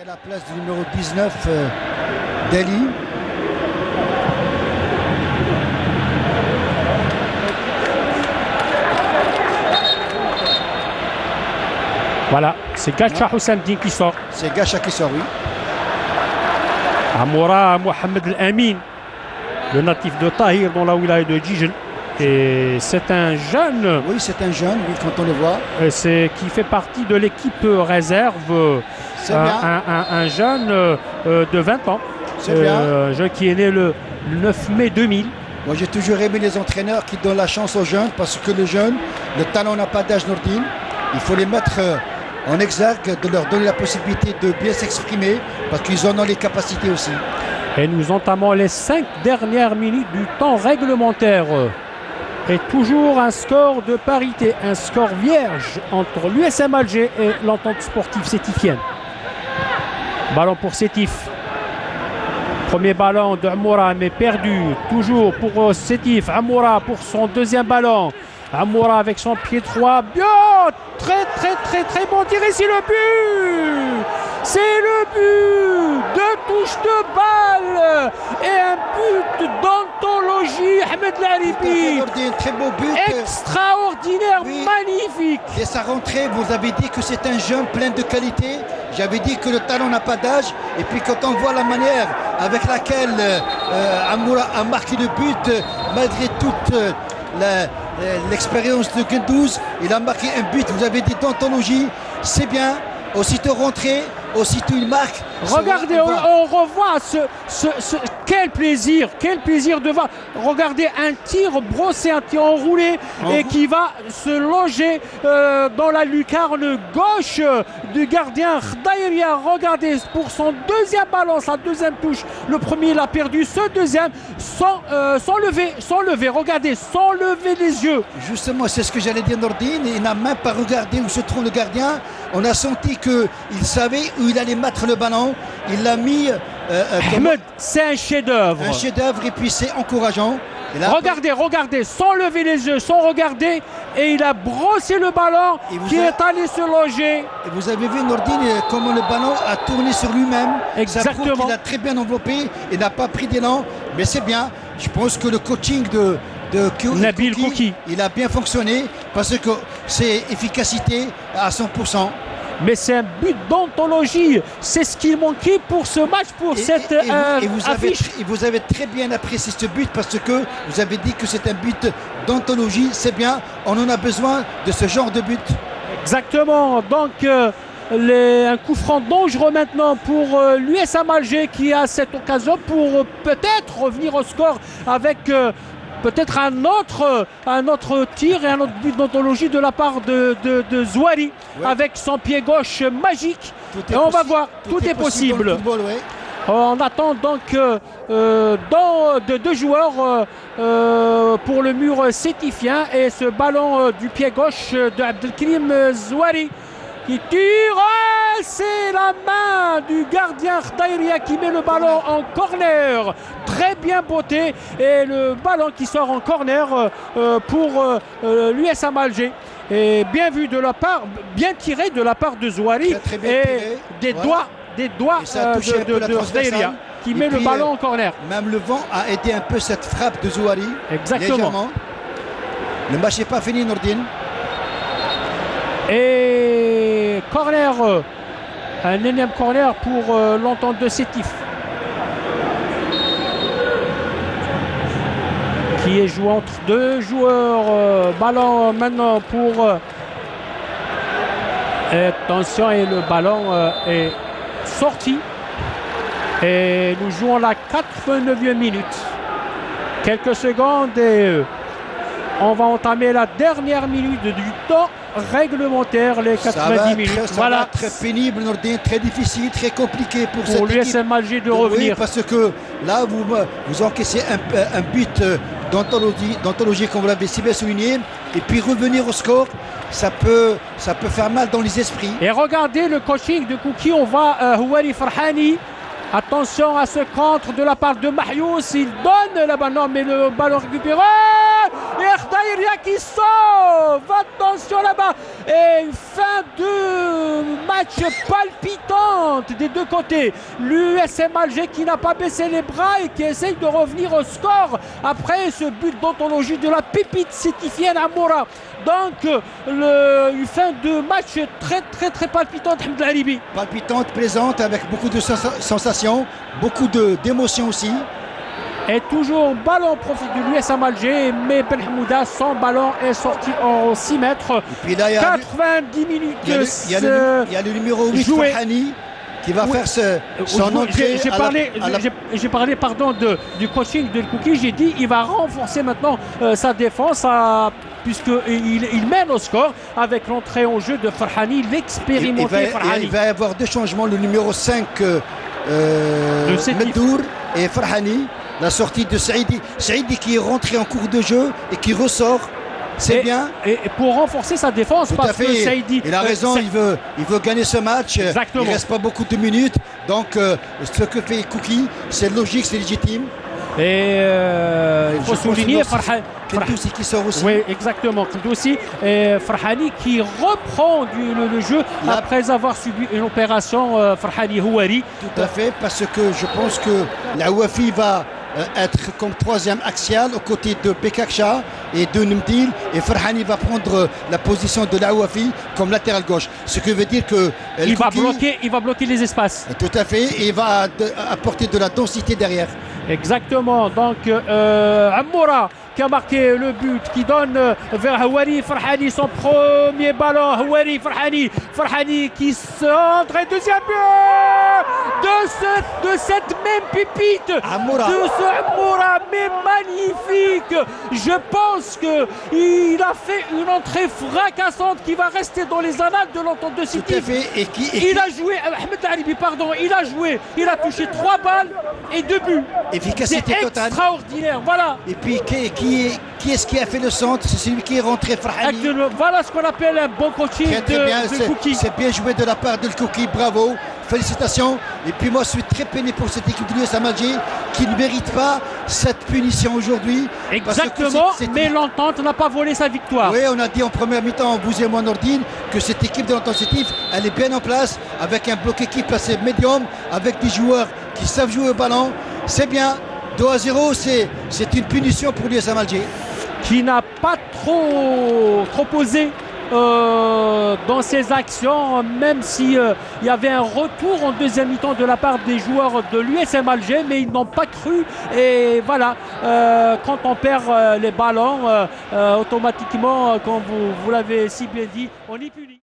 À la place du numéro 19, Deli. Voilà, c'est Gacha Hossamdine qui sort. C'est Gacha qui sort, oui. Amoura Mohamed El-Amin, le natif de Tahir dans la wilaya de Djijel. Et c'est un jeune. Oui, c'est un jeune, oui, quand on le voit. Qui fait partie de l'équipe réserve. C'est bien. Un jeune de 20 ans. C'est bien. Un jeune qui est né le 9 mai 2000. Moi, j'ai toujours aimé les entraîneurs qui donnent la chance aux jeunes parce que les jeunes, le talent n'a pas d'âge, Nordine. Il faut les mettre en exergue, de leur donner la possibilité de bien s'exprimer parce qu'ils en ont les capacités aussi. Et nous entamons les 5 dernières minutes du temps réglementaire. Et toujours un score de parité, un score vierge entre l'USM Alger et l'entente sportive sétifienne. Ballon pour Sétif. Premier ballon de Amoura mais perdu. Toujours pour Sétif. Amoura pour son deuxième ballon. Amoura avec son pied droit. Bien, très bon tir. Et c'est le but. C'est le but. 2 touches de balle et un but d'anthologie. Ahmed Laribi. Très beau but. Extraordinaire, oui. Magnifique. Et sa rentrée, vous avez dit que c'est un jeune plein de qualité. J'avais dit que le talent n'a pas d'âge. Et puis quand on voit la manière avec laquelle Amoura a marqué le but, malgré toute l'expérience de Guendouzi, il a marqué un but, vous avez dit d'anthologie, c'est bien. Aussitôt rentré, aussitôt il marque. Regardez, on revoit quel plaisir de voir. Regardez un tir brossé, un tir enroulé et qui va se loger dans la lucarne gauche du gardien Khdaïria. Regardez pour son deuxième ballon, sa deuxième touche. Le premier il a perdu, ce deuxième sans lever. Regardez, sans lever les yeux. Justement, c'est ce que j'allais dire, Nordine. Il n'a même pas regardé où se trouve le gardien. On a senti qu'il savait où il allait mettre le ballon. Il l'a mis. Ahmed, c'est un chef-d'œuvre. Un chef-d'œuvre et puis c'est encourageant. Là, regardez, sans lever les yeux, sans regarder, et il a brossé le ballon qui est allé se loger. Et vous avez vu, Nordine, comment le ballon a tourné sur lui-même. Exactement. Ça prouve qu'il a très bien enveloppé et n'a pas pris d'élan. Mais c'est bien. Je pense que le coaching de Nabil Kouki, il a bien fonctionné parce que c'est efficacité à 100%. Mais c'est un but d'anthologie. C'est ce qui manquait pour ce match, pour cette affiche. Et vous avez très bien apprécié ce but parce que vous avez dit que c'est un but d'anthologie. C'est bien, on en a besoin de ce genre de but. Exactement. Donc, un coup franc dangereux maintenant pour l'USM Alger qui a cette occasion pour peut-être revenir au score avec... peut-être un autre tir et un autre but d'anthologie de la part de Zouari, ouais, avec son pied gauche magique. Et on va voir, tout est possible. Football, ouais. On attend donc deux joueurs pour le mur sétifien et ce ballon du pied gauche de Abdelkrim Zouari qui tire. C'est la main du gardien Khdaïria qui met le ballon en corner. Très bien botté. Et le ballon qui sort en corner pour l'USM Alger. Et bien vu de la part, bien tiré de la part de Zouari. Et des doigts de Khdaïria qui met le ballon en corner. Même le vent a aidé un peu cette frappe de Zouari. Exactement. Légèrement. Le match n'est pas fini, Nordine. Et corner, un énième corner pour l'entente de Sétif qui est joué entre deux joueurs. Ballon maintenant pour attention, et le ballon est sorti et nous jouons la 89e minute. Quelques secondes et on va entamer la dernière minute du temps réglementaire, les 90 minutes. Voilà. Va très pénible, Nordine, très difficile, très compliqué pour l'USM Alger de revenir. Oui, parce que là, vous encaissez un but d'anthologie, comme vous l'avez si bien souligné, et puis revenir au score, ça peut faire mal dans les esprits. Et regardez le coaching de Kouki, on va Houari Farhani. Attention à ce contre de la part de Mahious, il donne la balle, mais le ballon récupéré. Et Syria qui sauve. Attention là-bas. Et une fin de match palpitante des deux côtés. L'USM Alger qui n'a pas baissé les bras et qui essaye de revenir au score après ce but d'anthologie de la pépite sétifienne Amoura. Donc une fin de match très palpitante, Hamd Laribi. Palpitante, plaisante, avec beaucoup de sensations, beaucoup d'émotions aussi. Et toujours ballon profit de l'USM Alger, mais Ben Hamouda, son ballon est sorti en 6 mètres. Et puis là, 90 minutes. Il y a le numéro 8, Farhani, qui va faire son entrée. J'ai parlé du coaching de Kouki. J'ai dit il va renforcer maintenant sa défense puisqu'il mène au score avec l'entrée en jeu de Farhani, l'expérimenté Farhani. Il va y avoir deux changements, le numéro 5 Meddour et Farhani. La sortie de Saïdi qui est rentré en cours de jeu et qui ressort. C'est bien. Et pour renforcer sa défense, tout parce que Saïdi. Il a raison, il veut gagner ce match. Exactement. Il ne reste pas beaucoup de minutes. Donc ce que fait Kouki, c'est logique, c'est légitime. Et il faut souligner Kentoussi qui sort aussi. Oui, exactement. Kentoussi et Farhani qui reprend le jeu après avoir subi une opération Farhani Houari. Tout à fait, parce que je pense que la Ouafi va être comme troisième axial aux côtés de Bekakcha et de Nemdil, et Farhani va prendre la position de la Ouafi comme latéral gauche, ce qui veut dire que il va bloquer les espaces. Tout à fait, et il va apporter de la densité derrière. Exactement. Donc Amoura qui a marqué le but, qui donne vers Houari Farhani son premier ballon. Houari Farhani qui centre, et deuxième but de cette même pépite Amoura. De ce Amoura, mais magnifique. Je pense qu'il a fait une entrée fracassante qui va rester dans les annales de l'entente de City. Tout à fait. Il a joué, Ahmed Laribi, pardon, il a touché 3 balles et 2 buts. Efficacité totale. Extraordinaire, voilà. Et puis qui est-ce qui a fait le centre? C'est celui qui est rentré, Farhani. Voilà ce qu'on appelle un bon coaching de Kouki. C'est bien joué de la part de Kouki, bravo, félicitations. Et puis moi je suis très peiné pour cette équipe de l'USM Alger qui ne mérite pas cette punition aujourd'hui. Exactement, mais l'entente n'a pas volé sa victoire. Oui, on a dit en première mi-temps, vous et moi Nordine, que cette équipe de l'entente Sétif, elle est bien en place, avec un bloc équipe assez médium, avec des joueurs qui savent jouer au ballon. C'est bien, 2-0, c'est une punition pour l'USM Alger. Qui n'a pas trop posé dans ses actions, même si il y avait un retour en deuxième mi-temps de la part des joueurs de l'USM Alger, mais ils n'ont pas cru. Et voilà, quand on perd les ballons, automatiquement, comme vous l'avez si bien dit, on est puni.